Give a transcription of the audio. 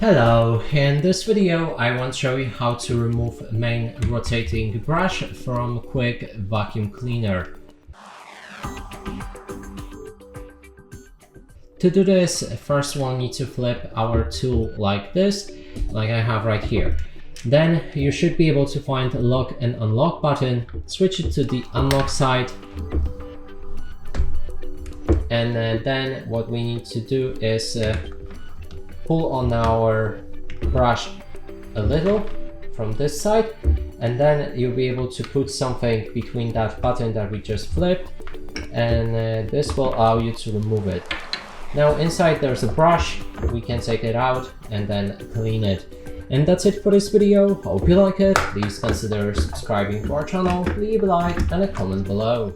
Hello, in this video I want to show you how to remove main rotating brush from Quigg vacuum cleaner. To do this, first we'll need to flip our tool like this, like I have right here. Then you should be able to find the lock and unlock button, switch it to the unlock side, and then what we need to do is pull on our brush a little from this side, and then you'll be able to put something between that button that we just flipped, and this will allow you to remove it. Now inside there's a brush, we can take it out and then clean it. And that's it for this video. Hope you like it. Please consider subscribing to our channel, leave a like and a comment below.